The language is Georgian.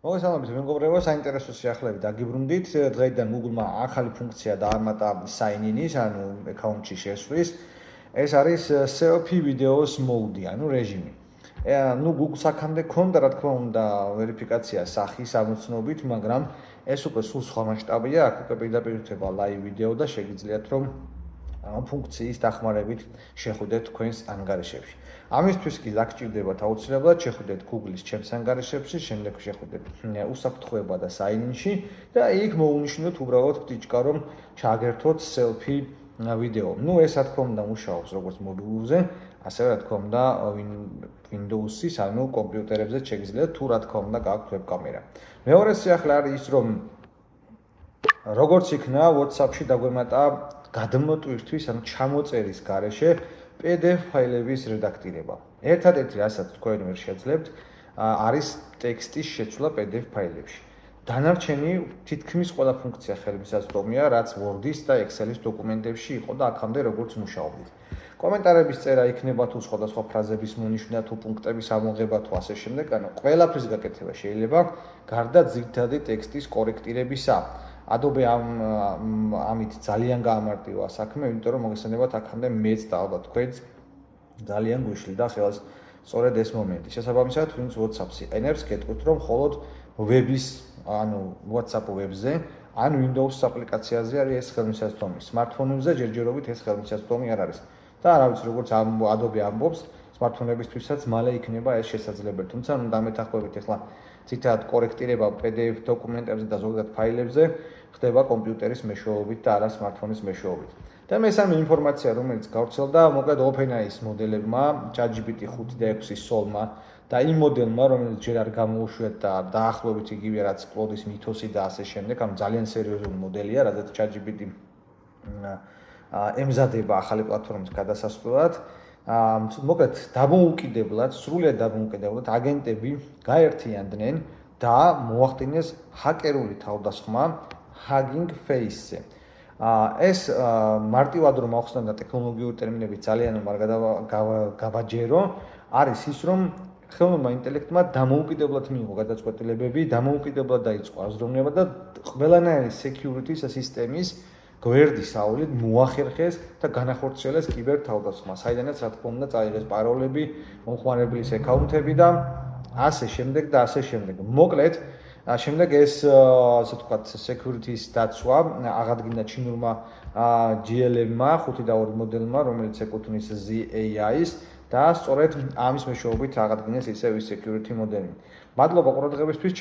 მოგესალმებით, მეგობრებო, საინტერესო სიახლეებით დაგიბრუნდით. დღეიდან Google-მა ახალი ფუნქცია დაამატა sign-in-ის, ანუ აკაუნტში შესვლის. ეს არის selfie videos mode, ანუ რეჟიმი. Google-ს აქამდე ქონდა, რა თქმა უნდა, ვერიფიკაცია სახის ამოცნობით, მაგრამ ეს უკვე სულ სხვა მასშტაბია, აქ უკვე პირდაპირ ხდება live video და შეგიძლიათ რომ ამ ფუნქციის დახმარებით შეხვიდეთ თქვენს ანგარიშებში. ამისთვის კი გაგჭირდებათ აუცილებლად შეხვიდეთ Google-ის ჩემს ანგარიშებში, შემდეგ შეხვიდეთ უსაფრთხოება და sign-in-ში და იქ მოუნიშნოთ უბრალოდ ფტიჩკა რომ ჩააგერთოთ selfie ვიდეო. ეს რა თქმა უნდა მუშაობს როგორც მობილურზე, ასევე რა თქმა უნდა Windows-ის, ანუ კომპიუტერებზე შეგიძლიათ თუ რა თქმა უნდა გააქვთ ვებკამერა. მეორე სიახლე არის ის რომ როგორც იქნა WhatsApp-ში დაგვემატა გადმოტვირთვის, ანუ ჩამოწერის გარეშე PDF ფაილების რედაქტირება. ერთადერთი რასაც თქვენ ვერ შეძლებთ, არის ტექსტის შეცვლა PDF ფაილებში. დანარჩენი თითქმის ყველა ფუნქცია ხელმისაწვდომია, რაც Word-ის და Excel-ის დოკუმენტებში იყო და აქამდე როგორც მუშაობდით. კომენტარების წერა იქნება თუ სხვადასხვა ფრაზების მონიშნა თუ პუნქტების ამოღება თუ ასე შემდეგ, ანუ ყველაფრის გაკეთება შეიძლება გარდა ძირითადი ტექსტის კორექტირებისა. Adobe ამით ძალიან გაამარტივა საქმე, იმიტომ რომ მოგესალმებით აქამდე მეც და ალბათ თქვენც ძალიან გვიშლიდა ხელს სწორედ ეს მომენტი. შესაბამისად, ვინც WhatsApp-ს იყენებს, გეტყვით რომ მხოლოდ ვების, ანუ WhatsApp ვებზე, ან Windows აპლიკაციაზე არის ეს ხელმისაწვდომი. Smartphone-ებზე ჯერჯერობით ეს ხელმისაწვდომი არ არის. და რა ვიცი, როგორც Adobe ამბობს, smartphone-ებისთვისაც მალე იქნება ეს შესაძლებელი. თუმცა ნუ დამეთანხმებით ახლა ცითად კორექტირება PDF დოკუმენტებზე და ზოგადად ფაილებზე ხდება კომპიუტერის მეშვეობით და არა smartphone-ის მეშვეობით. და მესამე ინფორმაცია, რომელიც გავრცელდა, მოკლედ OpenAI-ის მოდელებმა, ChatGPT 5 და 6-ის Sol-მა და იმ მოდელმა, რომელიც ჯერ არ გამოუშვიათ და დაახლოებით იგივე რაც Claude-ის Mythos-ი და ასე შემდეგ, ამ ძალიან სერიოზული მოდელია, რადგან ChatGPT ემზადება ახალი პლატფორმის გადასასვლელად. მოკლედ დამოუკიდებლად, სრულიად დამოუკიდებლად აგენტები გაერთიანდნენ და მოახდინეს ჰაკერული თავდასხმა Hugging Face-ზე. ეს მარტივად რომ ახსნან და ტექნოლოგიური ტერმინები ძალიან არ გავაჯერო, არის ის რომ ხელოვნურმა ინტელექტმა დამოუკიდებლად მიიღო გადაწყვეტილებები, დამოუკიდებლად დაიწყო აზროვნება და ყველანაირი security სისტემის გვერდი საუბრით მოახერხეს და განახორციელეს კიბერ თავდასხმა, საიდანაც რა თქმა უნდა წაიღეს პაროლები, მომხმარებლის აკაუნტები და ასე შემდეგ და ასე შემდეგ. მოკლედ, შემდეგ ეს ასე ვთქვათ security-ის დაცვა აღადგინა ჩინურმა GLM-მა, 5.2 მოდელმა, რომელიც ეკუთვნის ZAI-ს და სწორედ ამის მეშვეობით აღადგინეს ისევ security მოდელი. მადლობა ყურადღებისთვის.